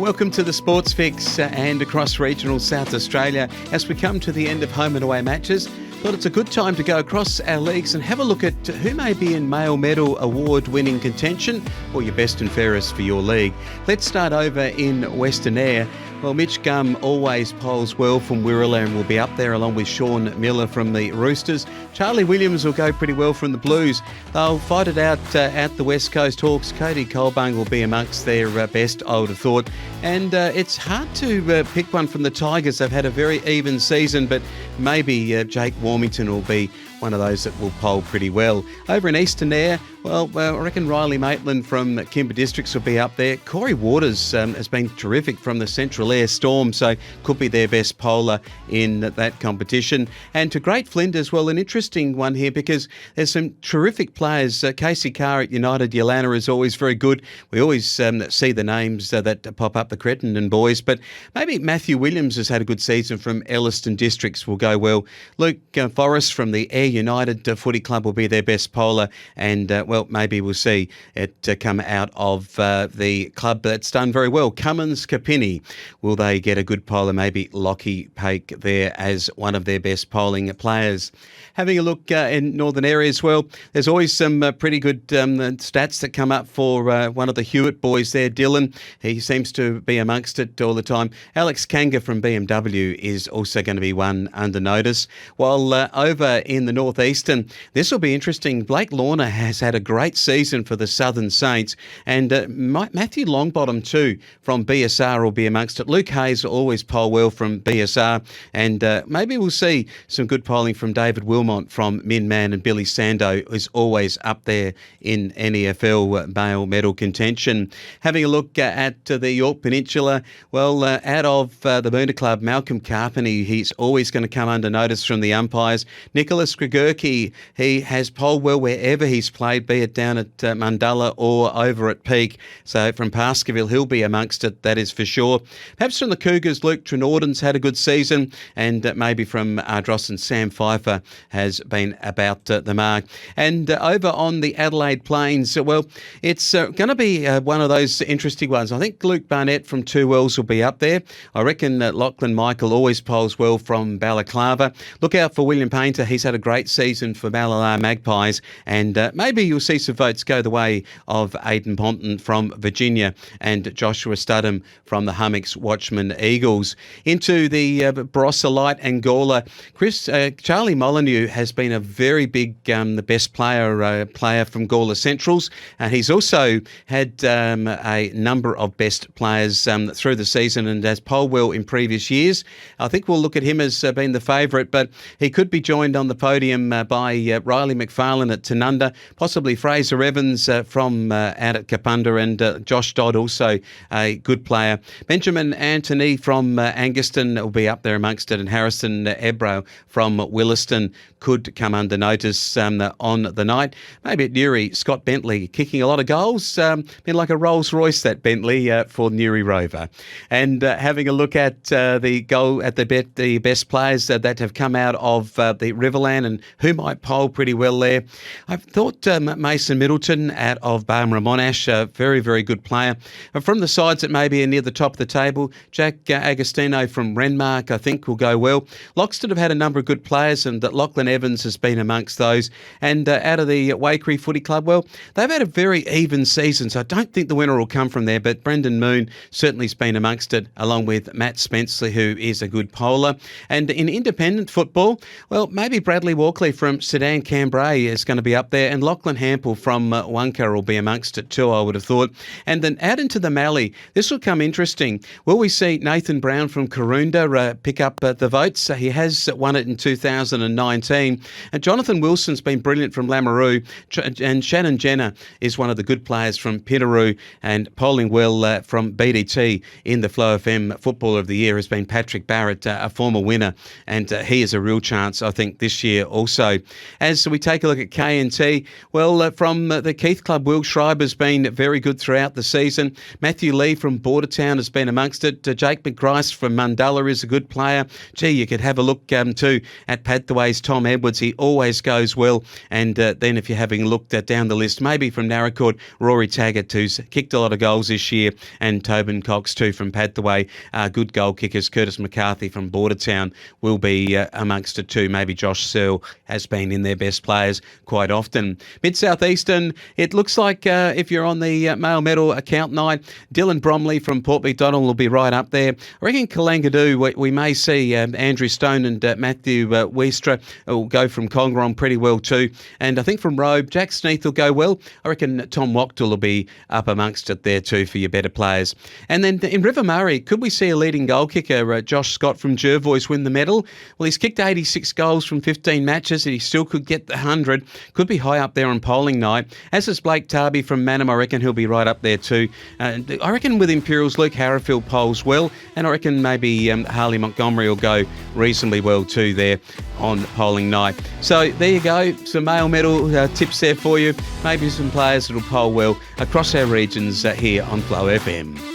Welcome to the Sports Fix and across regional South Australia. As we come to the end of home and away matches, thought it's a good time to go across our leagues and have a look at who may be in Male Medal Award-winning contention or your best and fairest for your league. Let's start over in Western Air. Well, Mitch Gum always polls well from Wirrala and will be up there along with Sean Miller from the Roosters. Charlie Williams will go pretty well from the Blues. They'll fight it out at the West Coast Hawks. Cody Colbung will be amongst their best, I would have thought. And it's hard to pick one from the Tigers. They've had a very even season, but maybe Jake Warmington will be one of those that will poll pretty well. Over in Eastern Air, well, I reckon Riley Maitland from Kimber Districts will be up there. Corey Waters has been terrific from the Central Air Storm, so could be their best poller in that competition. And to Great Flint as well, an interesting one here because there's some terrific players. Casey Carr at United Yolana is always very good. We always see the names that pop up, the Crittenden boys, but maybe Matthew Williams has had a good season from Elliston Districts will go well. Luke Forrest from the Air United Footy Club will be their best poller, and well, maybe we'll see it come out of the club that's done very well. Cummins Kapini, will they get a good poller? Maybe Lockie Pake there as one of their best polling players. Having a look in Northern Area as well, there's always some pretty good stats that come up for one of the Hewitt boys there, Dylan. He seems to be amongst it all the time. Alex Kanga from BMW is also going to be one under notice. While over in the Northeastern, this will be interesting. Blake Lorna has had a great season for the Southern Saints, and Matthew Longbottom too from BSR will be amongst it. Luke Hayes will always poll well from BSR, and maybe we'll see some good polling from David Wilmot from Minman, and Billy Sando is always up there in NEFL male medal contention. Having a look at the York Peninsula, well, out of the Moona Club, Malcolm Carpeney, he's always going to come under notice from the umpires. Nicholas Gregurki, he has polled well wherever he's played, be it down at Mundalla or over at Peak. So from Pascaville, he'll be amongst it, that is for sure. Perhaps from the Cougars, Luke Trenorden's had a good season, and maybe from Ardrossan, Sam Pfeiffer has been about the mark. And over on the Adelaide Plains, well, it's going to be one of those interesting ones. I think Luke Barnett from Two Wells will be up there. I reckon Lachlan Michael always polls well from Balaclava. Look out for William Painter. He's had a great season for Ballala Magpies, and maybe you'll see some votes go the way of Aidan Ponton from Virginia and Joshua Studham from the Hummocks Watchman Eagles. Into the Barossa Light Angola, Charlie Molyneux has been a very big, the best player from Gawler Centrals. He's also had a number of best players through the season and has polled well in previous years. I think we'll look at him as being the favourite, but he could be joined on the podium by Riley McFarlane at Tanunda, possibly Fraser Evans from out at Kapunda, and Josh Dodd, also a good player. Benjamin Anthony from Anguston will be up there amongst it, and Harrison Ebro from Williston could come under notice on the night. Maybe at Newry, Scott Bentley kicking a lot of goals. Been like a Rolls Royce, that Bentley, for Newry Rover. And having a look at the best players that have come out of the Riverland and who might poll pretty well there. I've thought Mason Middleton out of Barmera Monash, a very, very good player. From the sides that maybe are near the top of the table, Jack Agostino from Renmark, I think, will go well. Loxton have had a number of good players, and that Lachlan Evans has been amongst those. And out of the Waikerie Footy Club, well, they've had a very even season, so I don't think the winner will come from there, but Brendan Moon certainly has been amongst it, along with Matt Spenceley, who is a good poller. And in independent football, well, maybe Bradley Walkley from Sedan Cambrai is going to be up there, and Lachlan Hampel from Wonka will be amongst it too, I would have thought. And then out into the Mallee, this will come interesting. Will we see Nathan Brown from Karoonda pick up the votes? He has won it in 2019. And Jonathan Wilson's been brilliant from Lamoureux, and Shannon Jenner is one of the good players from Pittaroo, and polling well from BDT in the Flow FM Footballer of the Year has been Patrick Barrett, a former winner, and he is a real chance, I think, this year also. As we take a look at KNT, well, from the Keith Club, Will Schreiber's been very good throughout the season. Matthew Lee from Bordertown has been amongst it. Jake McGrice from Mundalla is a good player. Gee, you could have a look too at Pathways Tom Tom Edwards, he always goes well. And then if you're having looked down the list, maybe from Narracourt, Rory Taggart, who's kicked a lot of goals this year, and Tobin Cox too from Padthaway. Good goal kickers. Curtis McCarthy from Bordertown will be amongst it too. Maybe Josh Searle has been in their best players quite often. Mid-South-Eastern, it looks like if you're on the male medal account night, Dylan Bromley from Port MacDonald will be right up there. I reckon Kalangadoo, we may see Andrew Stone and Matthew Weistra will go from Conger pretty well too. And I think from Robe, Jack Sneath will go well. I reckon Tom Wachtel will be up amongst it there too for your better players. And then in River Murray, could we see a leading goal kicker, Josh Scott from Jervois, win the medal? Well, he's kicked 86 goals from 15 matches and he still could get the 100. Could be high up there on polling night. As is Blake Tarby from Manham, I reckon he'll be right up there too. I reckon with Imperials, Luke Harrowfield polls well, and I reckon maybe Harley Montgomery will go reasonably well too there on polling night. So there you go, some male medal tips there for you. Maybe some players that will poll well across our regions here on Flow FM.